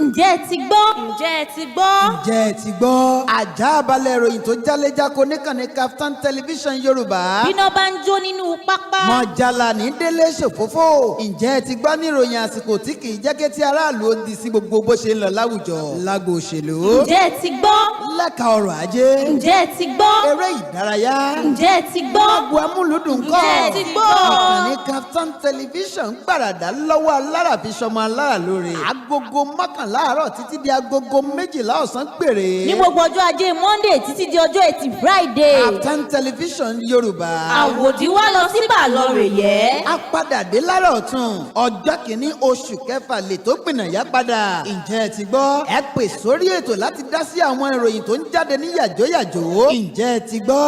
Ǹjẹ́ ẹ ti gbọ́? Ǹjẹ́ ẹ ti gbọ́? Ǹjẹ́ ẹ ti gbọ́? Àjààbálẹ̀ ìròyìn tó jálẹ̀jáko níkànnì KAFTAN television Yorùbá. Bíná bá ń jó nínú pápá. Mọ̀jàlá ní délé ṣòfófó. Ǹjẹ́ ẹ ti gbọ́ ní ìròyìn àsìkò tí kì í jẹ́ kí tí aráàlú ó di sí gbogbo bó ṣe ń lọ láwùjọ. Lágbo òṣèlú. Ǹjẹ́ ẹ ti gbọ́? Lẹ́ka ọrọ̀ ajé. Ǹjẹ́ ẹ ti gbọ́? Eré ìdárayá. Ǹjẹ́ ẹ ti gbọ́? Agbo amúlùdùn kọ́. Ǹjẹ́ ẹ ti gbọ́? Ìkànnì KAFTAN television gbàràdà lọ́wọ́ alára fi ṣọmọ alára lóore. Agogo mọ́kànlá àárọ̀ títí di agogo 12 ọ̀sán péré. Ní gbogbo ọjọ́ ajé Monday títí di ọjọ́ Ẹtì Friday. KAFTAN television Yorùbá. Àwòdì wá lọ sí bàlọ́rẹ̀ yẹ. A padà dé lára ọ̀tún. Ọjọ́ kìíní oṣù kẹfà lè tó gbìnàyà padà. Ǹjẹ́ ẹ ti gbọ́? Ẹ pè sórí ètò láti dá sí àwọn ìròyìn tó ń jáde ní yàjóyàjó. Ǹjẹ́ ẹ ti gbọ́?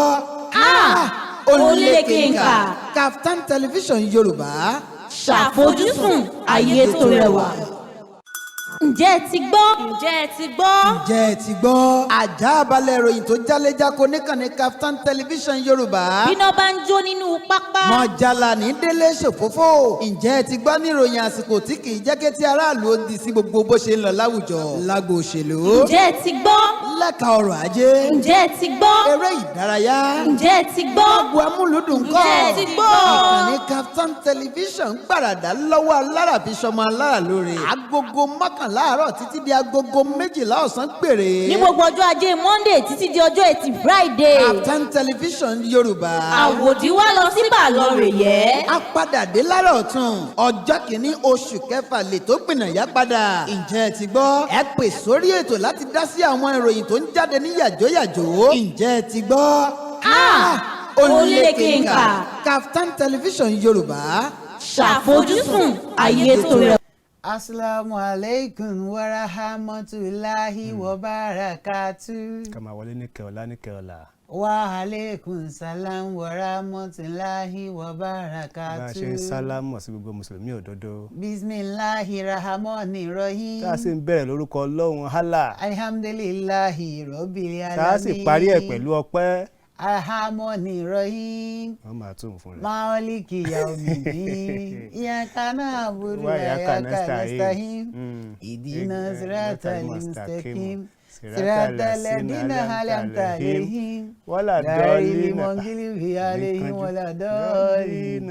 Olékenkà. KAFTAN television Yorùbá. Ṣàfojúsùn ayé tó rẹwà. Ǹjẹ́ ẹ ti gbọ́? Ǹjẹ́ ẹ ti gbọ́? Ǹjẹ́ ẹ ti gbọ́? Àjààbálẹ̀ ìròyìn tó jálẹ̀jáko níkànnì KAFTAN television Yorùbá. Bíná bá ń jó nínú pápá. Mọ̀jàlá ní délé ṣòfófó. Ǹjẹ́ ẹ ti gbọ́ ní ìròyìn àsìkò tí kì í jẹ́ kí tí aráàlú ó di sí gbogbo bó ṣe ń lọ láwùjọ. Lágbo òṣèlú. Ǹjẹ́ ẹ ti gbọ́? Lẹ́ka ọrọ̀ ajé. Ǹjẹ́ ẹ ti gbọ́? Eré ìdárayá. Ǹjẹ́ ẹ ti gbọ́? Agbo amúlùdùn kọ́. Ǹjẹ́ ẹ ti gbọ́? Ìkànnì KAFTAN television gbàràdà lọ́wọ́ alára fi ṣọmọ alára lóore. Agogo mọ́kànlá àárọ̀ títí di agogo 12 ọ̀sán péré. Ní gbogbo ọjọ́ ajé Monday títí di ọjọ́ Ẹtì Friday. KAFTAN television Yorùbá. Àwòdì wá lọ sí bàlọ́rẹ̀ yẹ. A padà dé lára ọ̀tún. Ọjọ́ kìíní oṣù kẹfà lè tó gbìnàyà padà. Ǹjẹ́ ẹ ti gbọ́? Ẹ pè sórí ètò láti dá sí àwọn ìròyìn tó ń jáde ní yàjóyàjó. Ǹjẹ́ ẹ ti gbọ́? Olékenkà. KAFTAN television Yorùbá. Ṣàfojúsùn ayé tó rẹwà. Asalaamu alaikum wa rahmatulahi wa barakatu. Kama wọlé ní kẹọlá ní kẹọlá. Wa alaikum salam wa rahmatulahi wa barakatu. Bá a ṣe ń sálámù sí gbogbo mùsùlùmí òdodo. Bismillahi rahmani rahim. Tá a sì ń bẹ̀rẹ̀ lórúkọ Ọlọ́run Allah. Alhamdulillahi rabbil alamin. Tá a sì parí ẹ̀ pẹ̀lú ọpẹ́. Rahmani rahim. Wọ́n máa tún fún rẹ̀. Maliki yaumidin. Iyyaka na'budu wa iyyaka nasta'in. Ihdina siratal mustaqim. Siratal ladzina an'amta alaihim. Ghayril maghdubi alaihim waladdallin.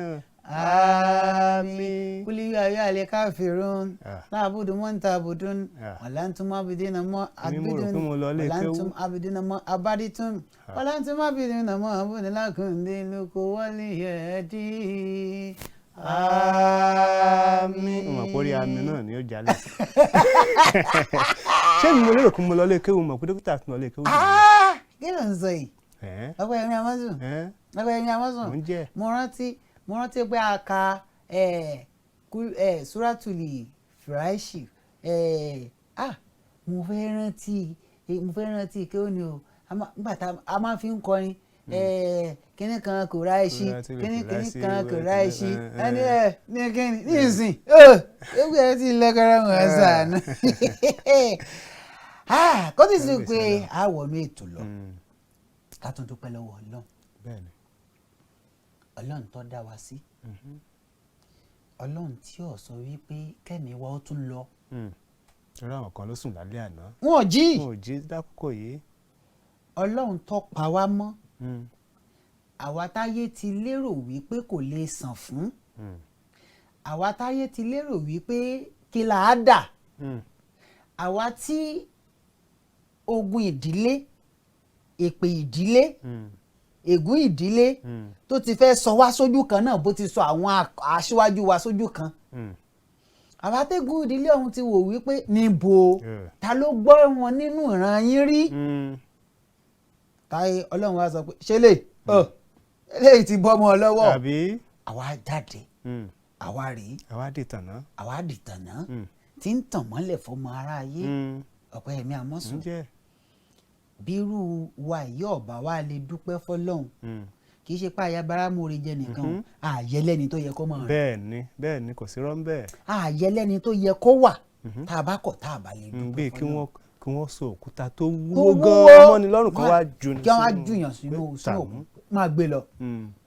Amin. Kuli ya al-kafirun. Ta'budu man ta'budun. Walantum abidina ma abidun. Walantum abidina ma abaditum. Walantum abidina ma abudun lakum dinukum waliyadi. Amin. Mo mọ̀ pé orí àmì náà ni ó jalè. Ṣé mo lérò kí mo lọ lé kéwù mọ̀ pé dókítà tún lọ lé kéwù? Kí ló ń sọ yìí? Opeyemi Amosun. Opeyemi Amosun. Mo rántí pé a ka Suratuli Firaishi. Mo fẹ́ rántí kí ó ní o nígbà tá a máa fi ń kọrin kíní kan kò ra ẹṣin kíní kan kò ra ẹṣin ẹni ní kíní ní ìsìn ewu ẹ ti lẹ́kọ̀ọ́ wọn sànù. Kó tí sì pé a wọnú ètò lọ ká tún dúpẹ́ lọ́wọ́ Ọlọ́run. Ọlọ́run tó dá wa sí. Ọlọ́run tí ò sọ wípé kẹ́mi wa ó tún lọ. Torí àwọn kan ló sùn lálẹ́ àná. Wọn ò jí. Wọn ò jí dákòókò yìí. Ọlọ́run tó pa wá mọ́. Àwa táyé ti lérò wípé kò lè sàn fún. Àwa táyé ti lérò wípé kí là á dà. Àwa tí ogun ìdílé, èpè ìdílé, ègún ìdílé tó ti fẹ́ sọ wá sójú kan náà bó ti sọ àwọn aṣíwájú wa sójú kan. Àwa tẹ́gùn ìdílé ọ̀hún ti wò wípé níbo ta ló gbọ́ wọn nínú ìran yín rí. Táyé Ọlọ́run wa sọ pé ṣe lè eléyìí ti bọ́ ọmọ lọ́wọ́. Àwa jáde àwa rí àwa dìtànà tí ń tàn mọ́lẹ̀ fọmọ aráyé. Opeyemi Amosun bírú wa yìí ọba wa lè dúpẹ́ fọlọ́hún kì í ṣe pé àyàbára múre jẹ nìkan àyẹlẹ́ni tó yẹ kó máa rìn. bẹ́ẹ̀ ni kò sí rán bẹ́ẹ̀. àyẹlẹ́ni tó yẹ kó wà tá a bá kọ̀ tá a bá lè dúpẹ́ fọlọ́hún. bí kí wọ́n sọ òkúta tó wúwo gan-an mọ́ni lọ́rùn kan wá ju ní. kí wọ́n á jùyàn sínú òkú máa gbé lọ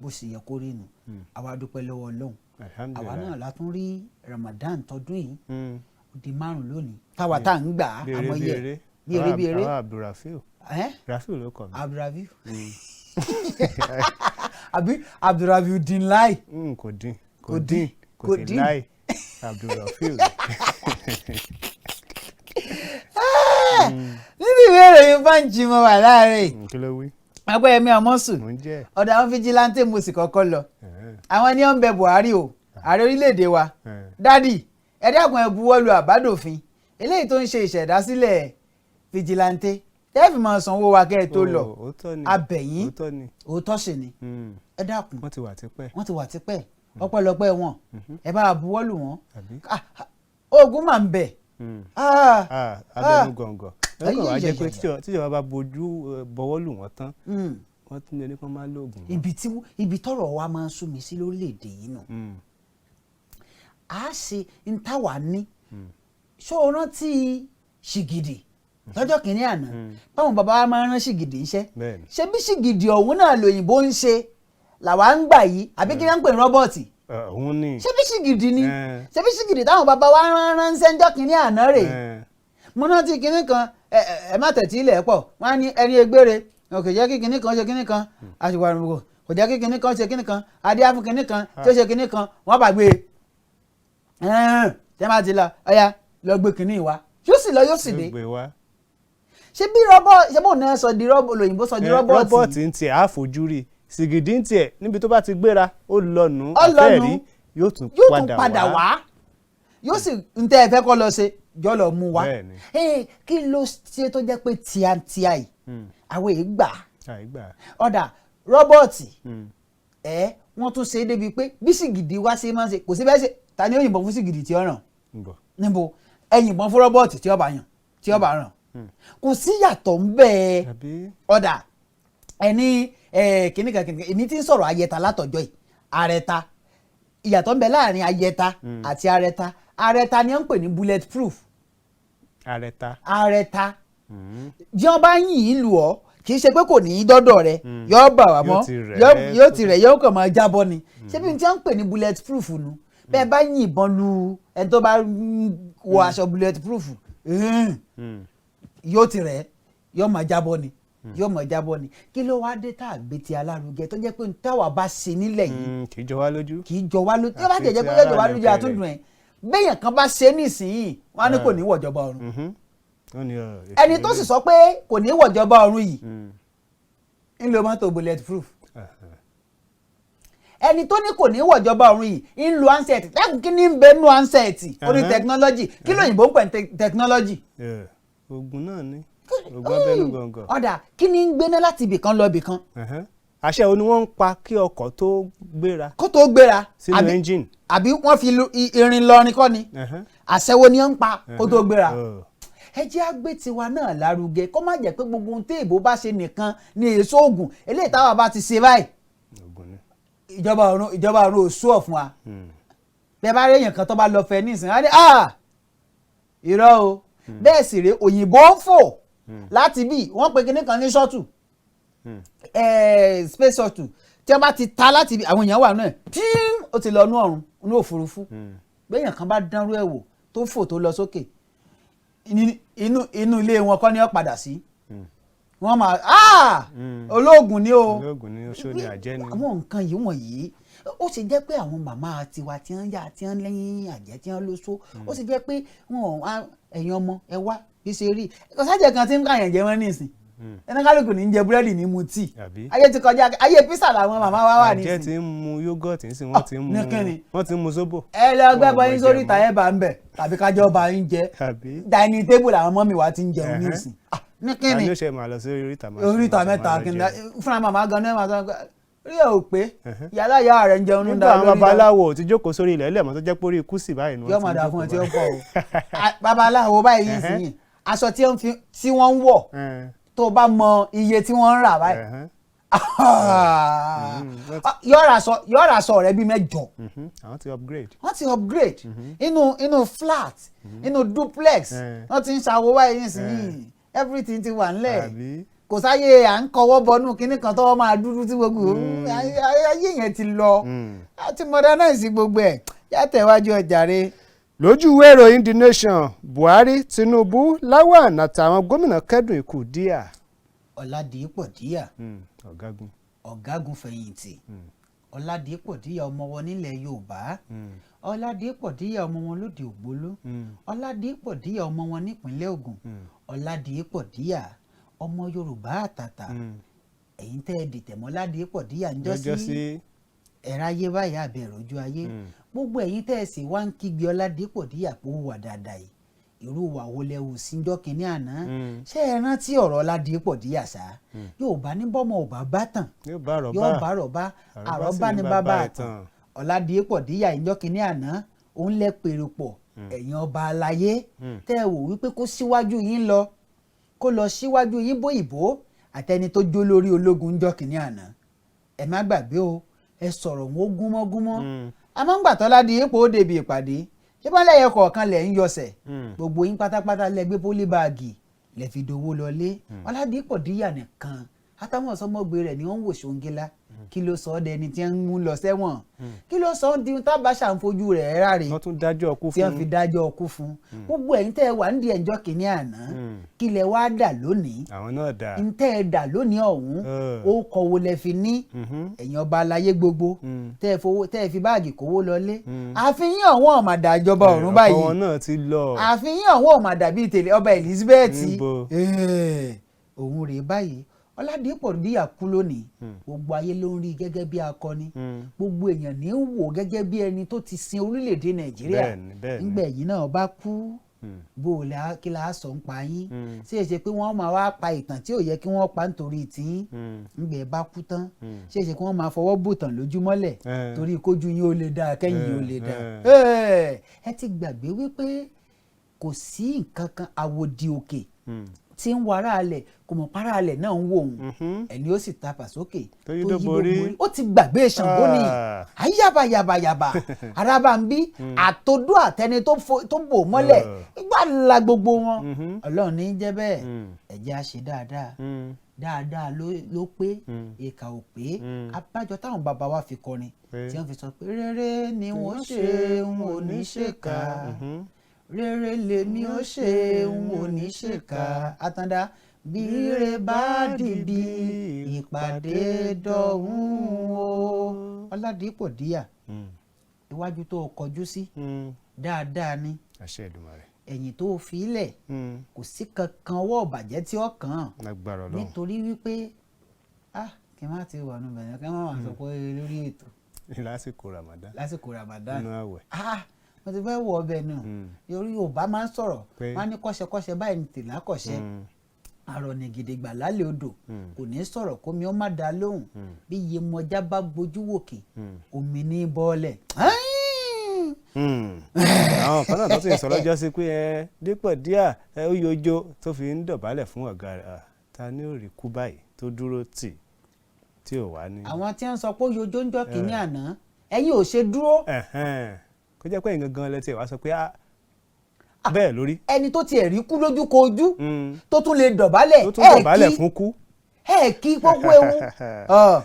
bó sì yẹ kó rí nu. àwa dúpẹ́ lọ́wọ́ Ọlọ́run àwa náà látún rí Ramadan tọdún yìí di 5 lónìí fáwa tá à ń gbà á àmọ́ yẹ bí eré Abdulrafiu Rafiu ló kọ mi. Abdulrafiu àbí Abdulrafiu dín láì. kò dín láì Abdulrafiu. nínú ìwé ìròyìn Punch mo wà láàárẹ̀. kí ló wí. Opeyemi Amosun ọ̀dọ̀ àwọn fijilantè mo sì kọ́kọ́ lọ. àwọn ni ó ń bẹ Buhari o ààrẹ orílẹ̀-èdè wa dádì ẹ dákun ẹ buwọ́lu àbádòfin eléyìí tó ń ṣe ìṣẹ̀dásílẹ̀ fijilantè tẹ́ fi máa sanwó wa kẹ́ ẹ tó lọ abẹ̀yìn òótọ́ sì ni ẹ dákun wọ́n ti wà tipẹ́ ọpẹ́lọpẹ́ wọn ẹ bá buwọ́lu wọn oògùn máa ń bẹ. abẹnú gọ̀ǹgọ̀ lọ́kàn wá jẹ́ pé tíjọba bá bọwọ́lù wọn tán wọ́n tún lè ní kí wọ́n máa lóògùn. ibi tọ́rọ̀ wa máa ń sún mi sí lórílẹ̀‐èdè yìí nù a ṣe ń táwa ní ṣó o rántí ṣìgìdì lọ́jọ́ kìíní àná báwọn bàbá wa máa ń rán ṣìgìdì iṣẹ́ ṣé bí ṣìgìdì ọ̀hún náà lòyìnbó ń ṣe làwa ń gbà yìí àbí kí wọ́n ń pè ní rọ́bọ̀tì ṣé bí ṣìgìdì ni ṣé bí ṣìgìdì táwọn bàbá wa ránṣẹ́ ńjọ́ kìíní àná rè mo rántí kinní kan ẹ má tẹ̀tí ilẹ̀ pọ̀ wọ́n á ní ẹni egbére kò jẹ́ kí kinní kan ṣe kinní kan àṣìwò àrùn kò jẹ́ kí kinní kan ṣe kinní kan adíá fún kinní kan tí ó ṣe kinní kan wọ́n bá gbé tẹ́ máa ti lọ ọ̀ya lọ gbé kinní wa yóò sì lọ yóò sì dé ṣé bí ṣé bóun náà sọ di olóyìnbó sọ di rọ́bọ̀tì. rọ́bọ̀tì ń tiẹ̀ àfojúrí sìgìdì ń tiẹ̀ níbi tó bá ti gbéra ó lọ́nu àfẹ́rí yóò tún padà wá yóò sì ń tẹ́ ẹ fẹ́ kọ́ lọ ṣe jọ lọ mú wa kí ló ṣe tó jẹ́ pé tíátíá yìí àwọn èyí gbà ọ̀dà rọ́bọ̀tì wọ́n tún ṣe é débi pé bí sìgìdì wá ṣe máa ń ṣe kò sí bẹ́ẹ̀ ṣe ta ni ó yìnbọn fún sìgìdì tí ó ràn níbo ẹ yìnbọn fún rọ́bọ̀tì tí ó bá ràn kò sí yàtọ̀ ń bẹ́ẹ̀ ọ̀dà ẹni kìnnìkan èmi ti ń sọ̀rọ̀ ayẹta látọjọ́ yìí arẹta ìyàtọ̀ ń bẹ láàrin ayẹta àti arẹta ni wọ́n ń pè ní bullet proof. arẹta jẹ́ bá yìn ín lù ọ́ kì í ṣe pé kò ní í dọ́dọ̀ rẹ yóò bà wá mọ́ yóò ti rẹ̀ yóò kàn máa jábọ́ ni ṣé bí n ti ń pè ní bullet proof nu bẹ́ẹ̀ bá yìnbọn lu ẹni tó bá wọ aṣọ bullet proof yóò ti rẹ̀ yóò máa jábọ́ ni yóò mọ̀ jábọ́ ni kí ló wá dé tá a gbé ti alárugẹ tó jẹ́ pé táwa bá ṣe nílẹ̀ yìí kì í jọ wá lójú tí ó bá jẹ́ pé yóò jọ wá lójú àtúndùn ẹ̀ béèyàn kan bá ṣe nísìnyí wọn á ní kò ní wọ̀jọba ọ̀run ẹni tó sì sọ pé kò ní wọ̀jọba ọ̀run yìí ń lo mọ́tò bullet proof ẹni tó ní kò ní wọ̀jọba ọ̀run yìí ń lo handset dákun kí ni ń bẹ nú handset orí technology kí lóyìnbó ń pè technology. oògùn náà ni oògùn abẹ́nú gọ̀ǹgọ̀. ọ̀dà kí ni ń gbéná láti ibì kan lọ ibì kan. àṣẹ wo ni wọ́n ń pa kí ọkọ̀ tó gbéra. sínú engine. àbí wọ́n fi irin lọrin kọ́ ni. àṣẹ wo ni wọ́n ń pa kó tó gbéra. ẹ jẹ́ àgbẹ̀ tiwa náà lárugẹ kó má jẹ́ pé gbogbo ohun tí èèbó bá ṣe nìkan ni èso oògùn eléyìí táwa bá ti ṣe báyìí. ìjọba ọ̀run ò sú ọ̀ fún wa. bẹ́ẹ̀ bá rí èèyàn kan tó bá lọ fẹ́ ní ìsìn á ní irọ́ o bẹ́ẹ̀ sì rèé òyìnbó ń fò láti bí wọ́n pe kinní kan ní ṣọ́tù space shuttle tí wọ́n bá ti ta láti bí àwọn èèyàn wà náà píìm ó ti lọ nú ọ̀run ní òfurufú béèyàn kan bá dánrú ẹ̀ wò tó fò tó lọ sókè inú ilé wọn kọ́ ni ó padà sí wọ́n máa olóògùn ni o oṣó ni àjẹ́ ni. àwọn nǹkan yìí wọ̀nyí ó sì jẹ́ pé àwọn màmá tiwa tí wọ́n yà tí wọ́n lẹ́yìn àjẹ́ tí wọ́n lóṣó ó sì jẹ́ pé ẹ̀yin ọmọ ẹ wá bí ṣe rí kò sájẹ kan tí ń kàyàn jẹ wọn nísìn ẹni kálukú ní jẹ búrẹ́dì ní mu tíì ayé ti kọjá ayé písà làwọn màmá wa wà nísìn. àjẹ́ ti ń mu yógọ̀tì nísìn wọ́n ti ń mu sóbò. ẹ lọ gbẹ́bọ yín sórí ìta ẹ̀ bá ń bẹ̀ tàbí kájọ́ bá yín jẹ dining table làwọn mọ́mì wa ti ń jẹun nísìn. ní ló ṣe máa lọ sí oríta mẹ́ta fúnra màmá gan náà máa sọ rí ẹ ò pé yàrá ìyá rẹ ń jẹun ní dáadáa. nígbà àwọn babaláwo ti jókòó sórí ilẹ̀ ẹlẹ́mọ̀ tó jẹ́ pé orí kùsì báyìí ni wọ́n ti ń jókòó. yóò máa dà fún ẹ tí ó pọ̀ o babaláwo báyìí yìí sí yìí aṣọ tí wọ́n ń wọ̀ tó bá mọ iye tí wọ́n ń rà báyìí yọ̀ọ̀rà aṣọ rẹ bíi mẹ́jọ. wọ́n ti upgrade inú flat inú duplex wọ́n ti ń ṣàwọ̀ báyìí nísìnyí everything ti wà nílẹ̀ kò sáyé à ń kọwọ́ bọnú kinní kan tọ́wọ́ máa dúdú tí gbogbo ayé yẹn ti lọ àti modernize gbogbo ẹ̀ yàtẹ̀wájú ọjà rẹ. lójú ìwé ìròyìn The Nation, Buhari, Tinubu, Lawan àtàwọn gómìnà kẹ́dùn ikú Díà. Ọládìípọ̀ Díà ọ̀gágun fẹ̀yìntì Ọládìípọ̀ Díà ọmọ wọn nílẹ̀ Yorùbá Ọládìípọ̀ Díà ọmọ wọn lóde Ògbólú Ọládìípọ̀ Díà ọmọ wọn nípínlẹ̀ Ògùn Ọládìípọ̀ Díà ọmọ Yorùbá àtàtà ẹ̀yin tẹ́ ẹ dìtẹ̀ mọ́ Ọládìípọ̀ Díà ń jọ́ sí ẹ̀rọ ayé báyà bẹ̀rẹ̀ ojú ayé gbogbo ẹ̀yin tẹ́ ẹ sì wá ń kígbe Ọládìípọ̀ Díà pé ó wà dáadáa yìí irú wà wo lẹ wò síjọ́ kínní àná ṣé ẹ rántí ọ̀rọ̀ Ọládìípọ̀ Díà sá Yorùbá ní bọ́mọ ò bá bá tàn yóò bá rọ̀bá àrọ́bá ní bàbá àtàn Ọládìípọ̀ Díà ìjọ́ kínní àná òun lẹ pèrò pọ̀ ẹ̀yin ọba aláyé tẹ́ ẹ wò wípé kó síwájú yín lọ kó lọ síwájú yín bóyìnbó àtẹni tó jó lórí ológun ìjọ́ kínní àná ẹ má gbàgbé o ẹ sọ̀rọ̀ wọn gúnmọ́gúnmọ́ àmọ́ ń gbàtọ́ Ọládìípọ̀ ó débi ìpàdé ṣé bá lẹ́yẹ kọ̀ọ̀kan lẹ̀ ń yọsẹ̀ gbogbo yín pátápátá lẹ gbé pólíbáàgì lẹ fi dowó lọlé Ọládìípọ̀ Díà nìkan àtàwọn ọ̀sọ́mọ́gbé rẹ̀ ni wọ́n ń wò ṣòǹgẹ́lá kí ló sọ ọ́ dẹni tí wọ́n ń mú lọ sẹ́wọ̀n kí ló sọ ọ́ di tábàṣà ń fojú rẹ̀ ráre wọ́n tún dájọ́ ọkú fún tí wọ́n fi dájọ́ ọkú fún gbogbo ẹ̀yin tẹ́ ẹ wà nídìí ẹjọ́ kìíní àná kí lẹ wá dà lónìí àwọn náà dà ń tẹ́ ẹ dà lónìí ọ̀hún ó kọ̀wé lẹ fi ní ẹ̀yin ọba aláyé gbogbo tẹ́ ẹ fi báàgì kówó lọlé àfihàn àwọn ọ̀màdà ìjọba ọ̀run báyìí ọkọ̀ wọn náà ti lọ àfihàn àwọn ọ̀màdà bíi tèlé ọba Elizabeth òun rèé báyìí Ọládìípọ̀ Díà kú lónìí gbogbo ayé ló ń rí gẹ́gẹ́ bí akọni gbogbo èèyàn ní í wò gẹ́gẹ́ bí ẹni tó ti sin orílẹ̀-èdè Nàìjíríà nígbà yìí náà bá kú bó o kí la sọ ń pa yín ṣé é ṣe pé wọ́n máa wá pa ìtàn tí ò yẹ kí wọ́n pa nítorí tiyín nígbà ẹ bá kú tán ṣé é ṣe pé wọ́n máa fọwọ́ bòtàn lójúmọ́lẹ̀ torí kójú yín ó lè dáa kẹ́yìn yín ó lè dáa ẹ ti gbàgbé wípé kò sí nǹkan kan àwòdì òkè tí ń wàrà alẹ̀ kò mọ̀ para alẹ̀ náà ń wò òun ẹni ó sì tapà sókè tó yí borí ó ti gbàgbé Ṣàngó ni ayábayàbayàbà araba ń bí àtodó àtẹni tó bò mọ́lẹ̀ ìgbà ńlá gbogbo wọn Ọlọ́run ní jẹ́ bẹ́ẹ̀ ẹ̀jẹ̀ á ṣe dáadáa ló pé ìkà ò pé abájọ táwọn bàbá wa fi kọrin tí wọ́n fi sọ pé rere ni wọ́n ṣe ń ò ní ṣèkà rere lèmi ó ṣe ń ò ní ṣèkà àtàndá bí ire bá dìbì ìpàdé dọ̀hún o. Ọládìípọ̀ Díà iwájú tó kọjú sí dáadáa ni ẹ̀yìn tó fi ilẹ̀ kò sí kankan ọwọ́ ọ̀bàjẹ́ tí ó kàn án nítorí wípé kí n má ti wà nù bẹ̀rẹ̀ kí n má wà sọ pé lórí ètò lásìkò Ramadan mo ti fẹ́ wọ ọbẹ̀ náà yorí Yorùbá máa ń sọ̀rọ̀ wọ́n á ní kọ́ṣẹ́kọ́ṣẹ́ báyìí ní tìlá kọ́ṣẹ́ àrọ̀ ní gidigba lálẹ́ odò kò ní sọ̀rọ̀ kómi ó má dá lóhùn bí Yemọja bá gbójú wòkè omi ní bọ́ọ̀lẹ̀. àwọn kan náà tó ti sọ̀rọ̀ jọ sí pé Dípọ̀ Díà ó yọjọ́ tó fi ń dọ̀bálẹ̀ fún ọ̀gá rẹ̀ ta ni ó rí kú báyìí tó dúró tí ò wá ní. àwọn tí wọ́n sọ pé ó yọjọ́ ń jọ́ kínní àná ẹ̀yin ò ṣe dúró. kó jẹ́ pé nǹkan gan lẹ́tì ẹ̀ wá sọ pé bẹ́ẹ̀ lórí. ẹni tó tiẹ̀ rí kú lójú kojú tó tún lè dọ̀bálẹ̀ fún kú. kí gbogbo ewu.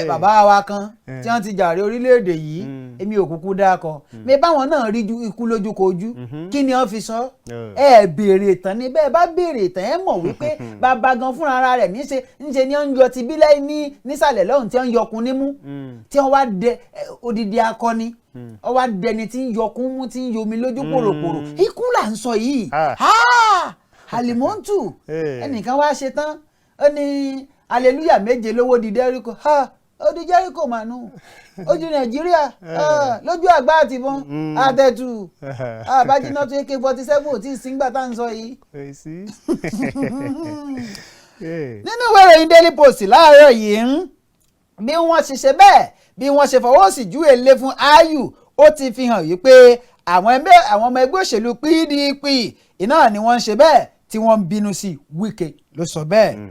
bàbá wa kan tí wọ́n ti jàre orílẹ̀-èdè yìí èmi ò kúkú dákọ mi báwọn náà rí ikú lójú kojú kí ni wọ́n fi sọ béèrè ìtàn ni bẹ́ẹ̀ bá béèrè ìtàn ẹ mọ̀ wípé bàbá gan fúnra ara rẹ̀ níṣe ni wọ́n ń yọ ti bílẹ̀ nísàlẹ̀ lọ́hùn tí wọ́n ń yọkun nímú tí wọ́n wá dẹ odidi akọni wọ́n wá dẹni tí ń yọkun mú tí ń yomi lójú pòròpòrò ikú là ń sọ yìí Àlìmọ́ntù ẹnìkan wá ṣe tán ó ní hallelujah méje lówó di Jẹ́ríkò ó di Jẹ́ríkò mànú ó di Nàìjíríà lójú àgbá àtìbọn àtẹ̀tù àbájíná tó AK-47 ò tí ì síngbà tá à ń sọ yìí. nínú ìwé ìròyìn Daily Post láàárọ̀ yìí bí wọ́n ṣe ṣe bẹ́ẹ̀ bí wọ́n ṣe fọwọ́ sí ju èlé fún Ayu ó ti fi hàn yìí pé àwọn ọmọ ẹgbẹ́ òṣèlú PDP iná ni wọ́n ń ṣe bẹ́ẹ̀ tí wọ́n ń bínú sí Wike ló sọ bẹ́ẹ̀.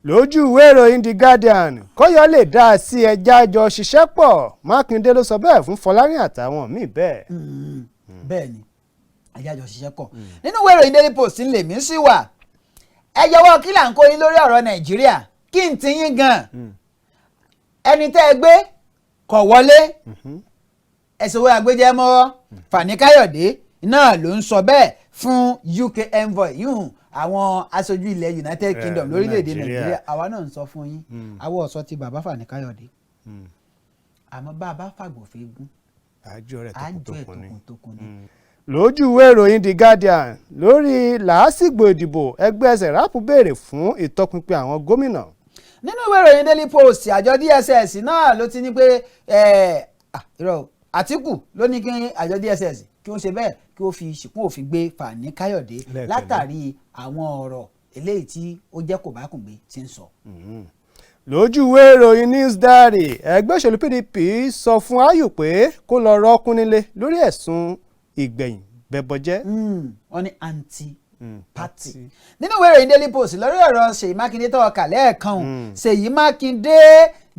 lójú ìwé ìròyìn The Guardian kọ́yọ́ lè dá a sí ẹja jọ ṣiṣẹ́ pọ̀ Mákindé ló sọ bẹ́ẹ̀ fún Fọlárin àtàwọn míì bẹ́ẹ̀. bẹ́ẹ̀ ni ẹja jọ ṣiṣẹ́ pọ̀ nínú ìwé ìròyìn Daily Post ńlẹ̀ mí sí wà ẹ jọ̀wọ́ kí là ń kó yín lórí ọ̀rọ̀ Nàìjíríà kí n ti yín gan ẹni tẹ́ ẹ gbé kọ̀ wọlé ẹ̀sìn owó agbẹ́jẹ́ mọ́ Fani Káyọ̀dé náà ló ń sọ bẹ́ẹ̀ fún UK envoy yìí àwọn aṣojú ilẹ̀ United Kingdom lórílẹ̀‐èdè Nàìjíríà àwa náà ń sọ fún yín àwọn ọ̀sọ́ ti bàbá Fani Káyọ̀dé àmọ́ bá a bá fàgbọ̀fẹ́ gún àjọ rẹ̀ tòkùntòkùn ni. lójú ìwé ìròyìn The Guardian lórí làásìgbò ìdìbò ẹgbẹ́ Serap béèrè fún ìtọpinpin àwọn gómìnà. nínú ìwé ìròyìn Daily Post àjọ DSS náà ló ti ní pé Àtíkù ló ní kí àjọ DSS kí wọ́n ṣe bẹ́ẹ̀ kí wọ́n fi ṣìkún òfin gbé Fani Káyọ̀dé látàrí àwọn ọ̀rọ̀ eléyìí tí ó jẹ́ kòbákùngbé ti ń sọ. lójú ìwé ìròyìn News Diary ẹgbẹ́ òṣèlú PDP sọ fún Ayù pé kó lọ rọ́ọ̀kún nílé lórí ẹ̀sùn ìgbẹ̀yìn bẹbọjẹ́. wọ́n ní anti-party. nínú ìwé ìròyìn Daily Post lórí ọ̀rọ̀ Ṣèyí Mákindé tó ọkà lẹ́ẹ̀kan Ṣèyí Mákindé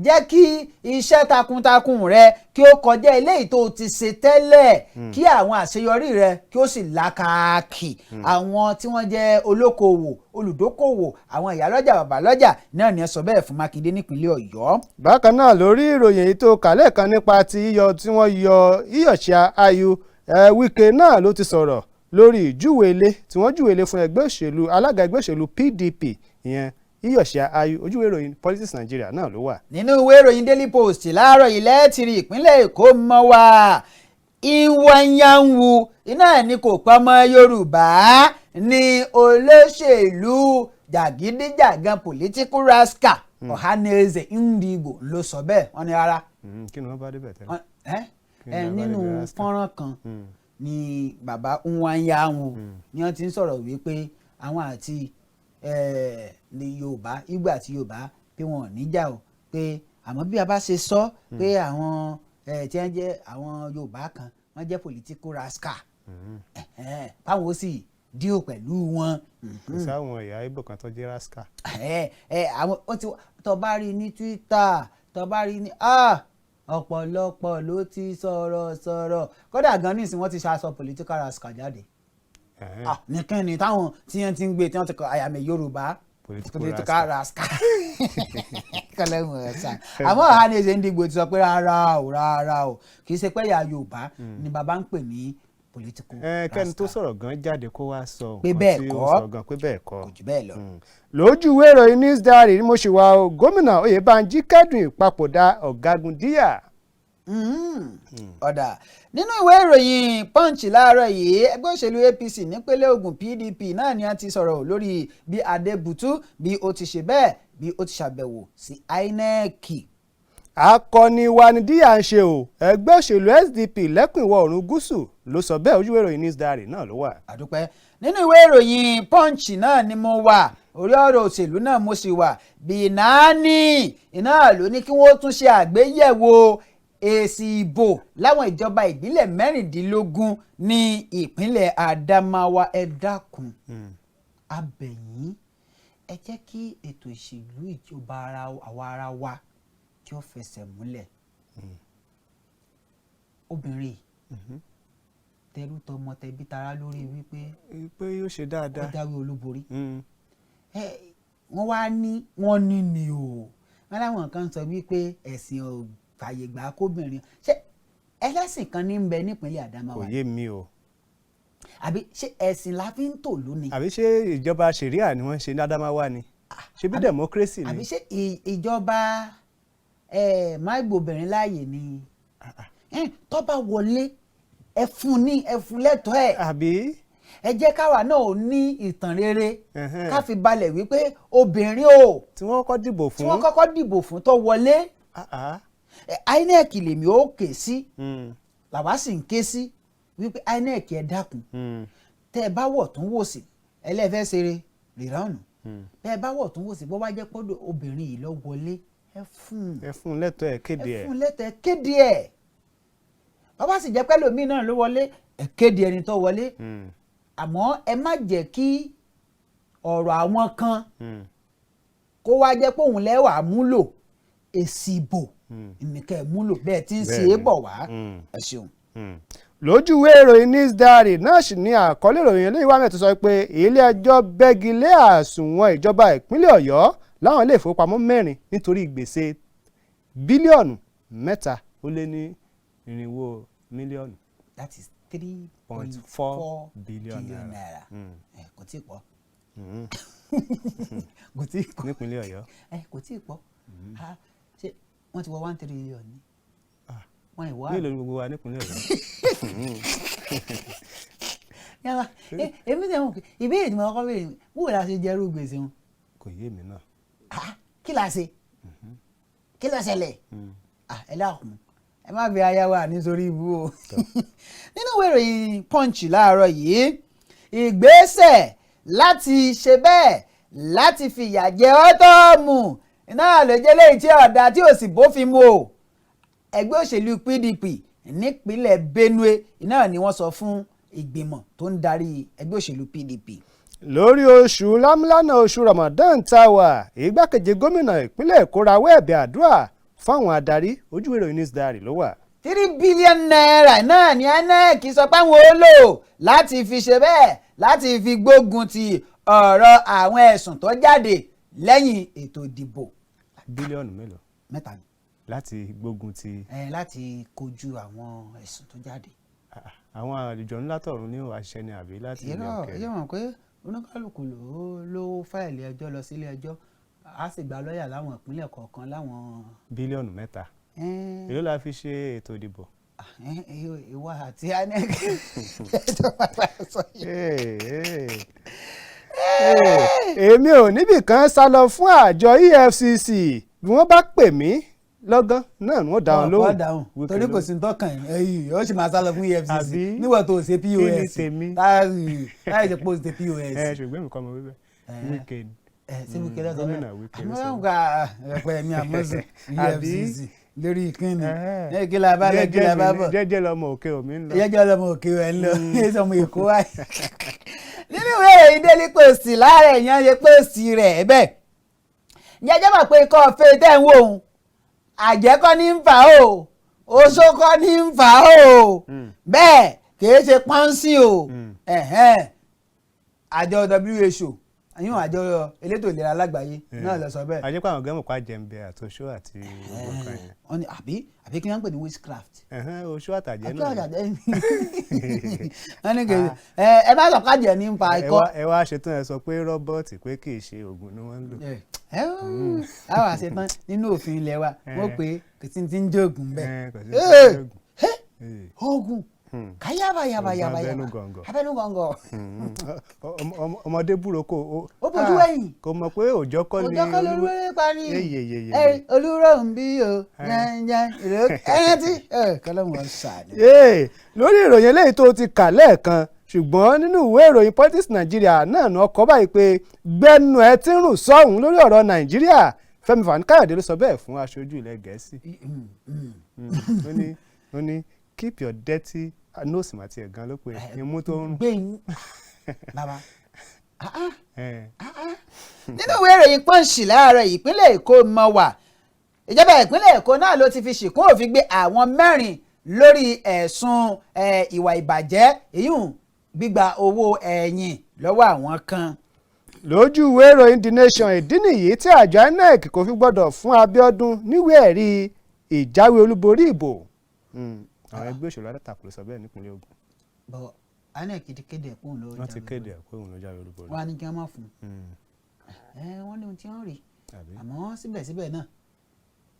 jẹ́ kí iṣẹ́ takuntakun rẹ kí ó kọjá eléyìí tó ti ṣe tẹ́lẹ̀ kí àwọn àṣeyọrí rẹ kí ó sì lákàkì àwọn tí wọ́n jẹ́ olókoòwò olùdókòwò àwọn ìyálọ́jà babalọ́jà náà ni ẹ sọ bẹ́ẹ̀ fún Mákindé nípínlẹ̀ Ọ̀yọ́. bákan náà lórí ìròyìn èyí tó kà lẹ́ẹ̀kan nípa ti yíyọ tí wọ́n yọ Iyọ̀ṣà Ayù Wike náà ló ti sọ̀rọ̀ lórí ìjúwe ilé tí wọ́n júwe ilé fún alága ẹgbẹ́ òṣèlú PDP ìyẹn Iyọ̀ṣà Ayù ojúwe ìròyìn Politics Nigeria náà ló wà. nínú ìwé ìròyìn Daily Post láàárọ̀ ilẹ̀ tìrì ìpínlẹ̀ Èkó mọ́ wá ìwọ̀nyànwù iná ní kò pamọ́ Yorùbá ní olóṣèlú jàgídíjàgan political rascal Ọ̀hánẹ́zẹ̀ Ndigbo ló sọ bẹ́ẹ̀ wọ́n ní rárá. kí ni wọ́n bá débẹ̀ tẹ́lẹ̀. nínú fọ́nrán kan ni bàbá Nwanyanwu ni wọ́n ti ń sọ̀rọ̀ wípé àwọn àti ní Yorùbá Ìgbò àti Yorùbá pé wọn ò níjà o pé àmọ́ bí a bá ṣe sọ pé àwọn tí wọ́n jẹ́ àwọn Yorùbá kan wọ́n jẹ́ political rascal báwọn ó sì díò pẹ̀lú wọn. kò sáwọn ẹ̀yà Ìgbò kan tó jẹ́ rascal. àwọn ó ti tó bá rí ní Twitter tó bá rí ní ọ̀pọ̀lọpọ̀ ló ti sọ̀rọ̀ kódà gan nísìn wọ́n ti ṣaṣọ political rascal jáde. nìkan ni táwọn tí wọ́n ti ń gbé tí wọ́n ti kọ I am a Yorùbá political rascal kọlẹ́mù ẹ̀sán àmọ́ Ọ̀hánẹ́zẹ̀ Ndigbo ti sọ pé rárá o kì í ṣe pé ẹ̀yà Yorùbá ni bàbá ń pè ní political rascal. kẹ́ni tó sọ̀rọ̀ gan jáde kó wá sọ pé bẹ́ẹ̀ kọ́ kò jù bẹ́ẹ̀ lọ. lójú ìwé ìròyìn News Diary ni mo ṣì wà o gómìnà Oyèbánjí kẹ́dùn ìpapòdà Ọ̀gágun Díyà. ọ̀dà nínú ìwé ìròyìn Punch láàárọ̀ yìí ẹgbẹ́ òṣèlú APC nípínlẹ̀ Ògùn PDP náà ni a ti sọ̀rọ̀ lórí bí Adébùtú bí ó ti ṣe bẹ́ẹ̀ bí ó ti ṣàbẹ̀wò sí INEC. akọni wa ni Díyà ń ṣe o ẹgbẹ́ òṣèlú SDP lẹ́kùn ìwọ̀ oòrùn gúúsù ló sọ bẹ́ẹ̀ ojú ìwé ìròyìn News Diary náà ló wà. àdúpẹ́ nínú ìwé ìròyìn Punch náà ni mo wà orí ọ̀rọ̀ òṣèlú náà mo sì wà Bìnáàní iná ló ní kí wọ́n tún ṣe àgbéyẹ̀wò èsì ìbò láwọn ìjọba ìbílẹ̀ 16 ní ìpínlẹ̀ Adamawa ẹ dákun abẹ̀yìn ẹ jẹ́ kí ètò ìṣèlú ìjọba àwa ara wa kí ó fẹsẹ̀ múlẹ̀ obìnrin tẹrú tọmọ tẹbí tará lórí wípé yóò ṣe dáadáa ó jáwé olúborí wọ́n wá ní wọ́n ní ni o wọ́n láwọn kan sọ wípé ẹ̀sìn ò fàyè gbà kóbìnrin ṣé ẹlẹ́sìn kan ní ń bẹ nípínlẹ̀ Adamawa. kò yé mi o. àbí ṣé ẹ̀sìn la fi ń tòlú ni. àbí ṣé ìjọba ṣẹ̀ríà ni wọ́n ń ṣe ní Adamawa ni ṣé bí democracy ni. àbí ṣé ìjọba máìgbòbìnrin láàyè ni tó bá wọlé ẹ fún lẹ́tọ̀ọ́ ẹ̀. àbí. ẹ jẹ́ káwa náà ò ní ìtàn rere ká fi balẹ̀ wípé obìnrin o. tí wọ́n kọ́kọ́ dìbò fún tó wọlé. INEC lèmi ó ké sí làwa sì ń ké sí wípé INEC ẹ dákun tẹ́ ẹ bá wọ̀ tún wò sí ẹlẹ́fẹ́ ṣeré rìránù tẹ́ ẹ bá wọ̀ tún wò sí bó wá jẹ́ pọ́dọ̀ obìnrin yìí lọ wọlé ẹ fún lẹ́tọ̀ọ́ ẹ̀ kéde ẹ̀. ẹ fún lẹ́tọ̀ọ́ ẹ̀ kéde ẹ̀ bàbá sì jẹ́ pẹ́lú mi náà ló wọlé ẹ kéde ẹni tó wọlé àmọ́ ẹ má jẹ́ kí ọ̀rọ̀ àwọn kan kó wá jẹ́ pé òun lẹ́wàá múlò èsì ìbò nìkẹ́ múlò bẹ́ẹ̀ tí ń ṣe é bọ̀ wá ẹ ṣeun. lójú ìwé ìròyìn News Diary náà sì ní àkọlé ìròyìn eléyìí wá mẹ́tò sọ pé ilé-ẹjọ́ bẹ́gi lé àsùnwọ̀n ìjọba ìpínlẹ̀ Ọ̀yọ́ láwọn ilé ìfowópamọ́ 4 nítorí gbèsè bílíọ̀nù 3.4 mílíọ̀nù. that is 3.4 billion naira. Kò tí ì pọ̀. Kò tí ì pọ̀. Nípínlẹ̀ Ọ̀yọ́. Kò tí ì pọ̀. Ṣé wọ́n ti wọ 1 trillion ni? Wọ́n ì wá. Mélòó ni gbogbo wa nípínlẹ̀ Ọ̀yọ́? Yàrá èmi tẹ̀ wọ́n ìbéèrè tí mo kọ́kọ́ béèrè wò la ṣe jẹ́rú gbèsè wọn. Kò yé mi náà. Kí la ṣe? Kí ló ṣẹlẹ̀? Ẹ dákun ẹ má fi aya wa nítorí ibú o. Nínú ìwé ìròyìn Punch láàárọ̀ yìí ìgbésẹ̀ láti ṣe bẹ́ẹ̀ láti fìyà jẹ ọ́tọ́ọ̀mù náà ló jẹ́ léyìí tí ọ̀dà tí ò sì bófin mu o. Ẹgbẹ́ òṣèlú PDP nípínlẹ̀ Benue náà ni wọ́n sọ fún ìgbìmọ̀ tó ń darí ẹgbẹ́ òṣèlú PDP. Lórí oṣù lámúlánà oṣù Ramadan tá a wà igbákejì gómìnà ìpínlẹ̀ Èkó rawọ́ ẹ̀bẹ̀ àdúrà fáwọn adarí ojú ìwé ìròyìn News Diary ló wà. 3 billion naira náà ni INEC sọ pé àwọn ó lò láti fi ṣe bẹ́ẹ̀ láti fi gbógun ti ọ̀rọ̀ àwọn ẹ̀sùn tó jáde lẹ́yìn ètò ìdìbò. Bílíọ̀nù mélòó? 3 ni. Láti gbógun ti. Láti kojú àwọn ẹ̀sùn tó jáde. Àwọn àlejò ńlá tọ̀run ní àṣẹ ni àbí láti ilé ọ̀kẹ́. Yóò mọ̀ pé oníkálukú ló fáìlì ẹjọ́ lọ sílé ẹjọ́ á sì gba lọ́ọ̀yà láwọn ìpínlẹ̀ kọ̀ọ̀kan láwọn. Bílíọ̀nù 3. Èló la fi ṣe ètò ìdìbò. Ìwà àti INEC tó bàbá sọ yìí. Èmi ò níbì kan sá lọ fún àjọ EFCC bí wọ́n bá pè mí lọ́gán náà ni wọ́n dá wọn lóhùn. Torí kò sí tọkàn ẹ̀yìn ó sì máa sá lọ fún EFCC níwọ̀n tó ṣe POS táyà ṣe post ṣe POS. Ṣùgbọ́n mi kọ́ mọ wíwẹ̀ Wike ni. Sí Wike lọ́sọ̀ gómìnà Wike ló sọ. àwọn ọ̀gá Opeyemi Amosun EFCC lórí ìkíni kí la bá lọ kí la bá bọ̀. jẹ́jẹ́ lọmọ òkè omi ń lọ. jẹ́jẹ́ lọmọ òkè ẹ̀ ń lọ ní sọmọ Èkó wáyé. nínú ìwé ìròyìn Daily Post láàárẹ̀ èèyàn ṣe post rẹ̀ bẹ́ẹ̀. jẹ́jẹ́ mọ̀ pé ikọ́ ọ̀fẹ́ tẹ̀ ń wò ó àjẹ́kọ́ ní ń fà ó oṣókọ́ ní ń fà ó bẹ́ẹ̀ kìí ṣe pọ́ńsì o àjọ WHO àyùn àjọ elétò ìlera lágbàáyé náà lọ sọ bẹ́ẹ̀. àjẹpọ̀ àwọn gẹ́mù pa jẹ̀ǹbẹ̀ àtòṣó àti gbogbo nǹkan yẹn. wọ́n ní àbí kí wọ́n pè ní witchcraft. oṣó àtàjẹ́ náà. wọ́n ní kìí ẹ bá sọ kájẹ ní pa ikọ́. ẹ wá ṣetán ẹ sọ pé rọ́bọ̀tì pé kì í ṣe oògùn ni wọ́n ń lò. àwọn àṣetán nínú òfin ilé wa wọ́n pé kò sí ti ń jẹ́ oògùn bẹ́ẹ̀. oògùn káyàbàyàbàyàbà abẹnú gọ̀ǹgọ̀. ọmọdé burúkú ó bójú ẹ̀yìn kò mọ̀ pé òjọ́ kọ́ ni olúwẹ̀rẹ̀ parí olúrò ń bí o ẹ̀yẹ́ tí kọ́lọ́mù ọ̀sán. lórí ìròyìn eléyìí tó ti kà lẹ́ẹ̀kan ṣùgbọ́n nínú ìwé ìròyìn Politics Nigeria náà ní ọkọ̀ báyìí pé gbẹ́nu ẹ ti ń rùn sọ́hùn lórí ọ̀rọ̀ Nàìjíríà Fẹ́mi Fani-Káyọ̀dé ló sọ bẹ́ẹ̀ fún aṣojú ilẹ̀ Gẹ̀ẹ́sì. ó ní keep your dirty nose màtí ẹ̀gán ló pé imú tó ń rùn. gbẹ̀yìn bàbá nínú ìwé ìròyìn Punch láàárọ̀ ìpínlẹ̀ Èkó mọ̀ wà ìjọba ìpínlẹ̀ Èkó náà ló ti fi ṣìkún òfin gbé àwọn 4 lórí ẹ̀sùn ìwà ìbàjẹ́ èyún gbígba owó ẹ̀yìn lọ́wọ́ àwọn kan. lójú ìwé ìròyìn The Nation ìdí nìyí tí àjọ INEC kò fi gbọ́dọ̀ fún Abíọ́dún níwèé ẹ̀rí ìjáwé olúborí ìbò. àwọn ẹgbẹ́ òṣèlú alátakò ló sọ bẹ́ẹ̀ nípínlẹ̀ Ògùn. bọ́ INEC ti kéde ẹ̀kọ́ òun ló jáwé olúborí. wọ́n ti kéde ẹ̀kọ́ òun ló jáwé olúborí. wọ́n á ní kí wọ́n má fún un. wọ́n ní ohun tí wọ́n rí àmọ́ síbẹ̀síbẹ̀ náà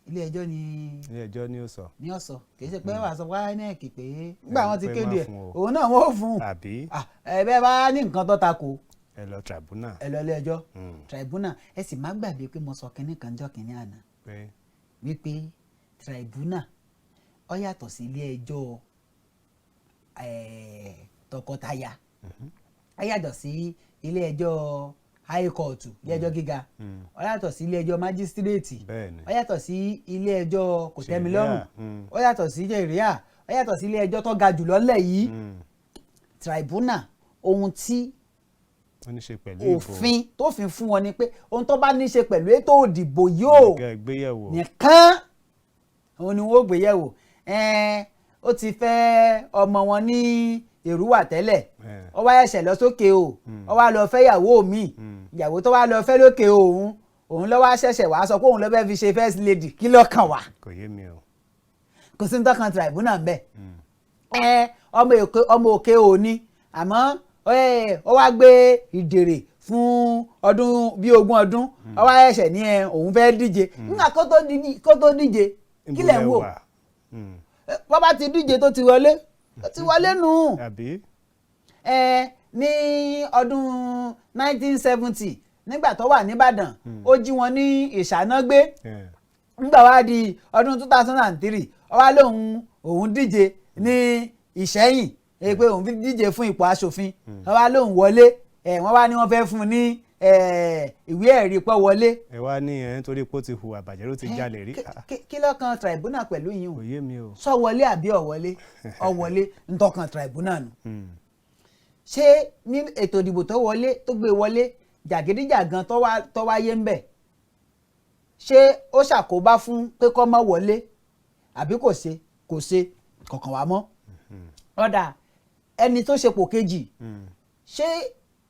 ilé ẹjọ́ ni ó sọ. kì í ṣe pé wàá sọ wá INEC pé nígbà wọ́n ti kéde ẹ̀ òun náà wọ́n fún un. bẹ́ẹ̀ bá ní nǹkan tó takò ẹ lọ tribunal. ẹ lọ ilé ẹjọ́ tribunal ẹ sì má gbàgbé pé mo sọ kínní kan jọ́ kínní àná wípé tribunal ó yàtọ̀ sí ilé ẹjọ́ tọkọtaya ó yàtọ̀ sí ilé ẹjọ́ high court ilé ẹjọ́ gíga ó yàtọ̀ sí ilé ẹjọ́ májísírèètì ó yàtọ̀ sí ilé ẹjọ́ kòtẹ́milọ́rùn ó yàtọ̀ sí jẹ̀ríà ó yàtọ̀ sí ilé ẹjọ́ tó ga jùlọ ńlẹ̀ yìí tribunal ohun tí òfin tó fi fún wọn ni pé ohun tó bá ní ṣe pẹ̀lú ètò òdìbò yóò nìkan òun ni wọ́n gbé yẹ̀wò ó ti fẹ́ ọmọ wọn ní Èrúwà tẹ́lẹ̀ ó wá ẹ̀ṣẹ̀ lọ sókè o ó wá lọ fẹ́ ìyàwó mi ìyàwó tó wá lọ fẹ́ lókè òun ló wá ṣẹ̀ṣẹ̀ wá sọ pé òun ló fẹ́ fi ṣe first lady kí ló kàn wá. kò yé mi o. kò sí ní tọ́kan tribunal ń bẹ̀ ọmọ òkè òní àmọ́ ó wá gbé ìdèrè fún ọdún bíi 20 ọdún ó wá ẹ̀ṣẹ̀ ní òun fẹ́ díje nígbà kó tó díje kí lẹ̀ ń wò wọ́n bá ti díje tó ti wọlé nù ní ọdún 1970 nígbà tó wà nìbàdàn ó jí wọn ní ìṣáná gbé nígbà wá di ọdún 2003 ó wá lóun òun díje ní ìṣẹ́yìn pé òun fi díje fún ipò aṣòfin ó wá lóun wọlé wọ́n wá ní wọ́n fẹ́ fún un ní ìwé ẹ̀rí pọ́ wọlé. ẹ wá ní nítorí pé ó ti hùwà bàjẹ́ ló ti jalè rí. kí lọ́kàn tribunal pẹ̀lú yín o. kò yé mi o. sọ wọlé àbí ọ̀wọlé ntọ́kàn tribunal nù. ṣé ní ètò ìdìbò tó gbé wọlé jàgídíjàgan tó wáyé ń bẹ̀ ṣé ó ṣàkóbá fún pé kó má wọlé àbí kò ṣe kọ̀ọ̀kan wá mọ́. ọ̀dà ẹni tó ṣe pò kejì ṣé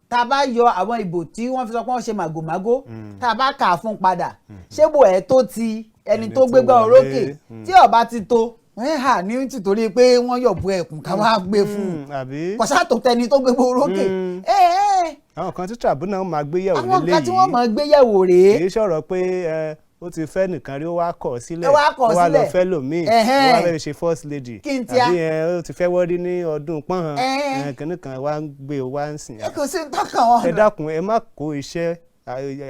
tá a bá yọ àwọn ìbò tí wọ́n fi sọ pé wọ́n ṣe màgòmágó tá a bá kà á fún padà ṣé bò ẹ̀ tó ti ẹni tó gbégbá orókè tí ó bá ti tó hà ní tìtorí pé wọ́n yọ̀bù ẹ̀kún ká wá gbé fún un kò sátò tẹni tó gbégbá orókè. àwọn kan tí tribunal máa gbéyẹ̀wò lélẹ́yìí àwọn kan tí wọ́n máa gbéyẹ̀wò rèé. kì í ṣọ̀rọ̀ pé ó ti fẹ́ nìkan rí ó wá kọ̀ sílẹ̀ ó wá lọ fẹ́ lòmíì ó wá fẹ́ ṣe first lady àbí ó ti fẹ́ wọ́rí ní ọdún pọ́n kìnnì kan wá ń gbé ó wá ń sìn. kò sí tọkàn wọn. ẹ dákun ẹ má kó iṣẹ́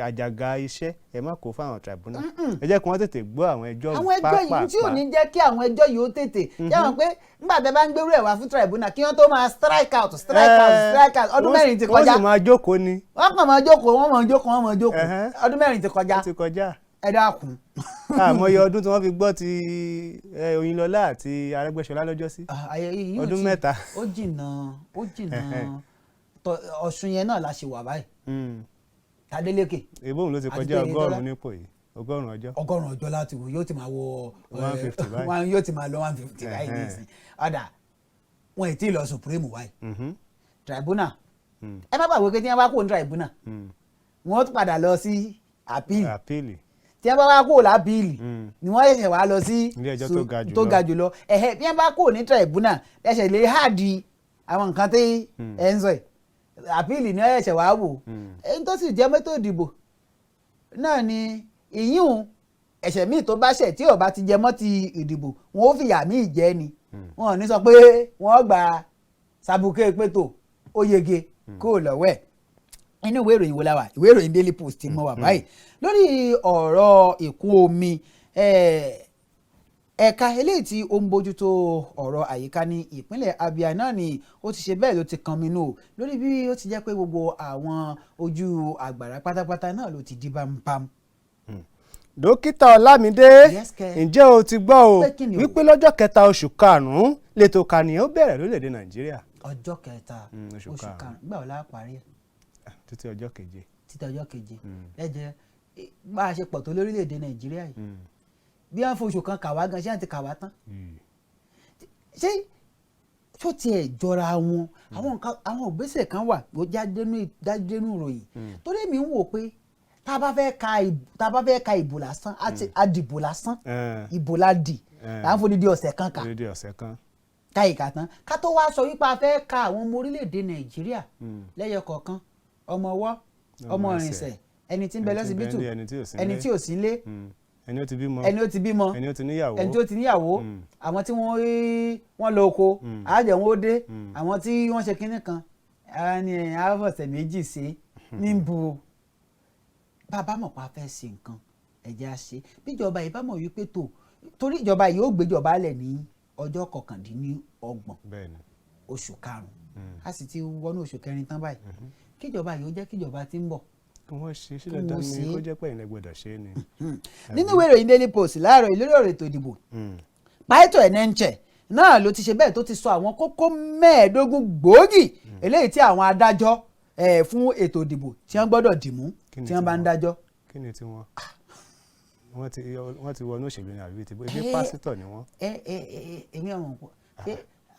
àjàgà iṣẹ́ ẹ má kó fáwọn tribunal ẹ jẹ́ kí wọ́n tètè gbọ́ àwọn ẹjọ́ pàápàá. àwọn ẹjọ́ yìí tí ò ní jẹ́ kí àwọn ẹjọ́ yìí ó tètè yàwọn pé nígbà tẹ́ bá ń gbérú ẹ̀ wá fún tribunal kí wọ́n tó máa strike out ọdún 4 ti kọjá. wọ́n sì máa jókòó ni. wọ́n kàn máa jókòó ọdún 4 ti kọjá. ẹ dákun. àmọye ọdún tí wọ́n fi gbọ́ ti Oyinlọ́lá àti Arẹ́gbẹ́ṣọlá lọ́jọ́ sí ọdún 3. ó jìnnà Ọ̀ṣun yẹn náà la ṣe wà báyìí. Adeleke. ebóun ló ti kọjá 100 nípò yìí 100 ọjọ́. 100 ọjọ́ láti wò yóò ti máa wọ 150 báyìí. yóò ti máa lọ 150 báyìí nísìnyí. ọ̀dà wọn ì tí ì lọ supreme wáyé. tribunal ẹ má gbàgbé pé tí wọ́n bá kó ní tribunal wọ́n padà lọ sí àpíìlì tí wọ́n bá wá kó lápíìlì ni wọ́n ṣẹ̀ṣẹ̀ wá lọ sí ilé ẹjọ́ tó ga jùlọ bí wọ́n bá kó ní tribunal ẹ̀ṣẹ̀ lè háàdì àwọn nǹkan tí ẹ̀ ń sọ yìí àpíìlì ní ẹ̀ṣẹ̀ wàá wò èyí tó sì jẹ́ mẹ́tò ìdìbò náà ni ìyún ẹ̀ṣẹ̀ míì tó bá ṣẹ̀ tí ò bá ti jẹ mọ́ ti ìdìbò wọn ó fìyà míì jẹ ni wọn ò ní sọ pé wọ́n gba sàbùkẹ́ pétò ó yege kó lọ́wọ́ ẹ̀ inú ìwé ìròyìn wo la wà ìwé ìròyìn Daily Post ti mọ wà báyìí lórí ọ̀rọ̀ ìkún omi ẹ̀ka eléyìí tí ó ń bójútó ọ̀rọ̀ àyíká ní ìpínlẹ̀ Abia náà ni ó ti ṣe bẹ́ẹ̀ ló ti kan minú lórí bí ó ti jẹ́ pé gbogbo àwọn ojú àgbàrá pátápátá náà ló ti di bámbám. Dókítà Olamide ǹjẹ́ o ti gbọ́ o wípé lọ́jọ́ 3 oṣù karùn-ún lẹ́tọ̀ kànìyàn bẹ̀rẹ̀ lórílẹ̀‐èdè Nàìjíríà. ọjọ́ 3 oṣù karùn-ún gbà wọ́n láà parí ẹ̀. títí ọjọ́ 7. títí ọjọ́ 7 ẹ jẹ́ bá a ṣe pọ̀ tó lórílẹ̀‐èdè Nàìjíríà yìí bí wọ́n foṣù kan kàwá gan ṣé àti kàwá tán ṣé tó tiẹ̀ jọra wọn àwọn ògbésẹ̀ kan wà ló jáde nínú ìròyìn torí mi ń wò pé tá a bá fẹ́ ka ìbò lásán àdìbò lásán ìbò la dì là ń foni di ọ̀sẹ̀ kan kà ká ìka tán ká tó wá sọ wípé a fẹ́ ka àwọn ọmọ orílẹ̀-èdè Nàìjíríà lẹ́yọ kọ̀ọ̀kan ọmọ ọwọ́ ọmọ ìrìnsẹ̀ ẹni tí ń bẹ lọ́sibítù ẹni tí ò sí ilé ẹni ó ti bímọ ẹni ó ti níyàwó ẹni tó ti níyàwó àwọn tí wọ́n lọ oko àjẹ́ wọn ó dé àwọn tí wọ́n ṣe kínní kan ni àfọ̀sẹ̀ méjì ṣe níbu bàbá mọ̀ pa fẹ́ ṣe nǹkan ẹ̀jẹ̀ á ṣe bíjọba yìí bá mọ̀ wípé torí ìjọba yìí ó gbéjọba lẹ̀ ní ọjọ́ 29 oṣù karùn-ún a sì ti wọnú oṣù kẹrin tán báyìí kíjọba yìí ó jẹ́ kíjọba tí ń bọ̀ kí wọ́n ṣe sílẹ̀ dání kó jẹ́ pé ìlẹ̀ gbọ́dọ̀ ṣe é ni. nínú ìwé ìròyìn Daily Post láàárọ̀ ìlórí ọ̀rọ̀ ètò ìdìbò Paito Enenche náà ló ti ṣe bẹ́ẹ̀ tó ti sọ àwọn kókó 15 gbòógì eléyìí tí àwọn adájọ́ fún ètò ìdìbò tí wọ́n gbọ́dọ̀ dìmú tí wọ́n bá ń dájọ́. kí ni tí wọ́n ti wọnú òṣèlú ní àbí ti bó ibi pásítọ̀ ni wọ́n. èmi àwọn kò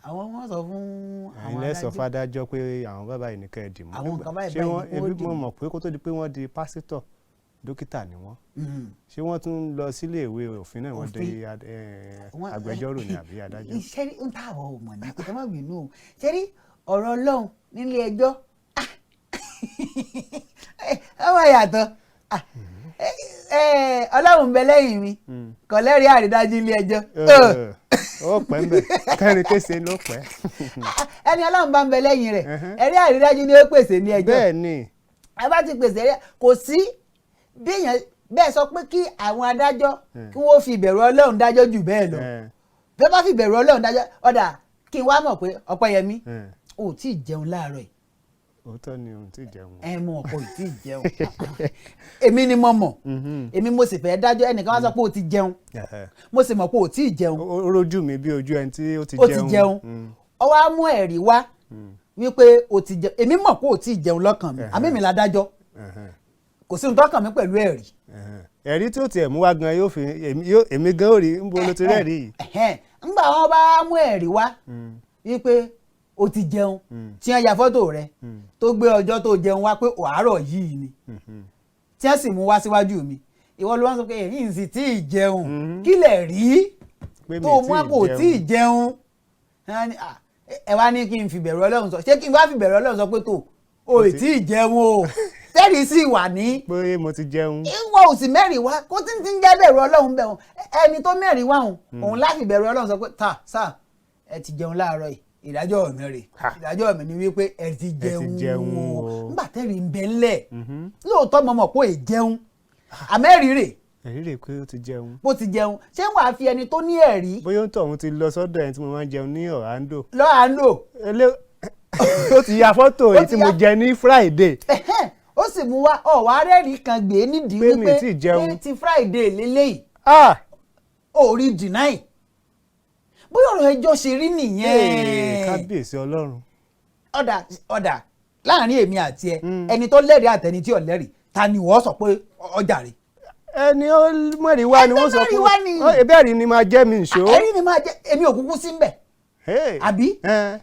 àwọn wọn sọ fún àwọn adájọ́. ilé sọ fádájọ́ pé àwọn bàbá yìí nìkan ẹ̀ dìmú. àwọn kan báyìí ṣé wọ́n ebi mo mọ̀ pé kó tó di pé wọ́n di pásítọ̀ dókítà ni wọ́n ṣé wọ́n tún lọ sílé ìwé òfin náà wọ́n dé agbẹjọ́rò ní àbí adájọ́. ṣẹ́rí ń tààbọ̀ ọmọ ní ẹ má bínú o ṣẹ́rí ọ̀rọ̀ ọlọ́run nílé ẹjọ́ ọmọ yàtọ̀ ọlọ́run bẹ lẹ́yìn mi kò lẹ́rìí àrídájú ilé ẹjọ́. ó pẹ́ ń bẹ̀ kẹrin kése ló pẹ́. ẹni ọlọ́run bá ń bẹ lẹ́yìn rẹ̀ ẹ̀rí àrídájú ni ó pèsè ní ẹjọ́. bẹ́ẹ̀ ni. ẹ bá ti pèsè ẹ̀rí kò sí bẹ́ẹ̀ sọ pé kí àwọn adájọ́ kí wọ́n fi ìbẹ̀rù ọlọ́run dájọ́ jù bẹ́ẹ̀ lọ. bẹ́ẹ̀ bá fi ìbẹ̀rù ọlọ́run dájọ́ ọ̀dà kí n wá mọ̀ pé Ọpẹ́yẹmí ò tí ì jẹun láàárọ̀ yìí. òótọ́ ni òun tí ì jẹun. mọ ọ̀pọ̀ ì tí ì jẹun. èmi ni mo mọ̀ èmi mo sì fẹ́ dájọ́ ẹnìkan wá sọ pé o ti jẹun mo sì mọ̀ pé o tí ì jẹun. ó rojú mi bí ojú ẹni tí ó ti jẹun. ó ti jẹun ó wá mú ẹ̀rí wá wípé o ti jẹun èmi mọ̀ pé o tí ì jẹun lọ́kàn mi àmì mi la dájọ́ kò sí ohun tó kàn mí pẹ̀lú ẹ̀rí. ẹ̀rí tí ó tiẹ̀ mú wá gan yóò fi èmi gan ó rí níbo ló ti rẹ́ẹ̀rí yìí. ńgbà wọn bá mú ẹ̀rí wá wípé o ti jẹun tí wọ́n ya fọ́tò rẹ tó gbé ọjọ́ tó jẹun wá pé àárọ̀ yìí ni tí wọ́n sì mú wá síwájú mi ìwọ ló wá sọ pé èyí sì tí ì jẹun kí lè rí tó mú àpò tí ì jẹun ẹ wá ní kí n fi bẹ̀rù Ọlọ́run sọ ṣé kí n wá fi bẹ̀rù Ọlọ́run sọ pé tó o ì tí ì jẹun o tẹ́rì sì wà ní. pé mo ti jẹun. ìwọ ò sì mẹ́rìí wá kó tí ń jẹ́ bẹ̀rù Ọlọ́run bẹ̀ wọ́n ẹni tó mẹ́rìí wá òun láti bẹ̀rù Ọlọ́run sọ pé sáà ẹ ti jẹun láàárọ̀ yìí ìdájọ́ mi rè ìdájọ́ mi ni wípé ẹ ti jẹun o nígbà tẹ́rì ń bẹ ńlẹ̀ lóòótọ́ mo mọ̀ pé è jẹun àmẹ́rìí rè. ẹ̀rí rè pé ó ti jẹun. bó ti jẹun ṣé wàá fi ẹni tó ní ẹ̀rí. bóyá ó ń tọ̀ òun ti lọ sọ́dọ̀ ẹni tí mo máa ń jẹun ní Orlando. ó ti ya fọ́tò èyí tí mo jẹ ní Friday. ó sì mú wá ọ̀wá rẹ́rìí kan gbé nídìí wípé pé ti Friday lélẹ́yìí ó rí deny bóyá ọ̀rọ̀ ẹjọ́ ṣe rí nìyẹn. kábíyèsí Ọlọ́run. ọ̀dà láàrin èmi àti ẹ ẹni tó lẹ́rìí àtẹni tí ò lẹ́rìí ta ni wọ́n sọ pé ọjà rẹ̀. ẹni ó mẹ́rin wá ni wọ́n sọ pé ẹbẹ́rì ni máa jẹ́ mi nṣó. ẹ̀rí ni máa jẹ́ èmi ò kúkú sí ń bẹ̀ àbí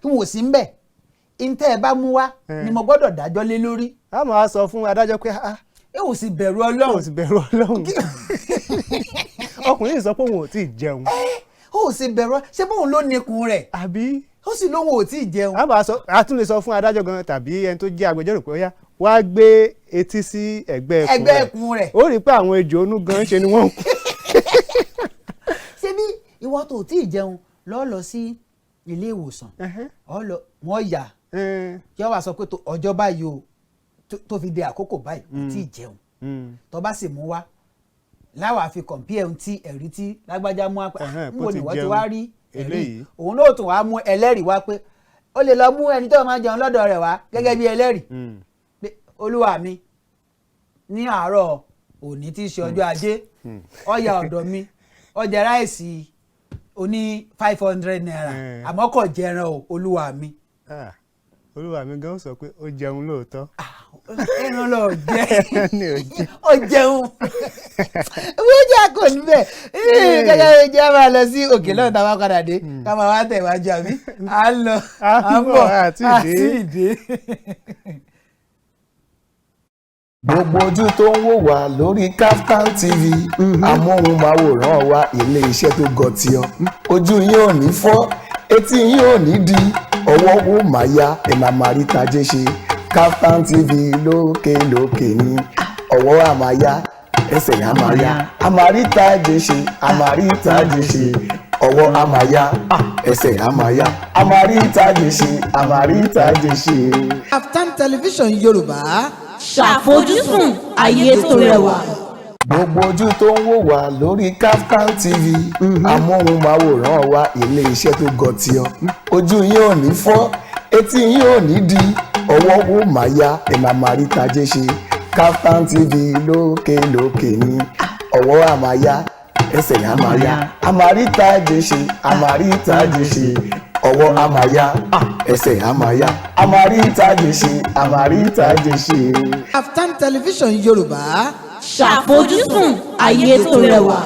kí n ò sí ń bẹ̀ ntẹ́ ẹ bá mú wá ni mo gbọ́dọ̀ dájọ́ lé lórí. a máa sọ fún adájọ́ pé ẹ ò sì bẹ̀rù Ọlọ́run. ò sì bẹ̀rù Ọlọ́run. ọkùnrin yìí sọ pé òun ò tí ì jẹun. ó sì bẹ̀rù ṣé bóun ló nikun rẹ̀. àbí. ó sì lóun ò tí ì jẹun. a tún lè sọ fún adájọ́ gan tàbí ẹni tó jẹ́ agbẹjọ́rò pé ó yá wá gbé etí sí ẹ̀gbẹ́ ẹkùn rẹ̀. ó rí i pé àwọn ejò onú gan ṣe ni wọ́n ń kú. ṣé bí ìwọ tó tí ì jẹun lọ sí ilé ìwòsàn wọ́n yà kí wọ́n wá sọ pé ọjọ́ báyìí o tó fi di àkókò báyìí kò tí ì jẹun tó bá sì mú wá láwa fi compare ohun tí ẹ̀rí tí lágbájá mú apá níbo ni wọ́n ti wá rí ẹ̀rí òun náà tún wá mú ẹlẹ́rìí wá pé ó lè lọ mú ẹni tó máa jẹun lọ́dọ̀ rẹ̀ wá gẹ́gẹ́ bí ẹlẹ́rìí pé olúwa mi ní àárọ̀ òní tí í ṣe ọjọ́ ajé ó yà ọ̀dọ̀ mi ó jẹ ráìsì oní 500 naira àmọ́ kò jẹran o olúwa mi. olúwa mi gan sọ pé ó jẹun lóòótọ́. ẹran lọ jẹ ó jẹun wọ́n jẹ́ àkọ́ níbẹ̀ gẹ́gẹ́ bí jẹ́ máa lọ sí òkè lọ́nà táwọn padà dé ká máa wá tẹ̀ wájú àbí à ń lọ à ń bọ̀ àti ìdè. gbogbo ojú tó ń wò wá lórí KAFTAN TV amóhùnmáwòrán wa ilé-iṣẹ́ tó gọ̀ tiọ́ ojú yín ò ní fọ́ etí yín ò ní di ọwọ́ ó máa yá ẹ̀ máa máa rí tajé ṣe KAFTAN TV lókè ní ọwọ́ á máa yá ẹsẹ̀ á máa yá á máa rí tajé ṣe á máa rí tajé ṣe ọwọ́ á máa yá ẹsẹ̀ á máa yá á máa rí tajé ṣe á máa rí tajé ṣe. KAFTAN television Yorùbá ṣàfojúsùn ayé tó rẹwà. gbogbo ojú tó ń wò wá lórí KAFTAN TV amóhùnmáwòrán wa ilé-iṣẹ́ tó gọ̀ tiọ́ ojú yín ò ní fọ́ etí yín ò ní di ọwọ́ ó máa yá ẹ̀ máa máa rí tajé ṣe KAFTAN TV lókè ní ọwọ́ á máa yá ẹsẹ̀ á máa yá á máa rí tajé ṣe á máa rí tajé ṣe ọwọ́ á máa yá ẹsẹ̀ á máa yá á máa rí tajé ṣe á máa rí tajé ṣe. KAFTAN television Yorùbá ṣàfojúsùn ayé tó rẹwà.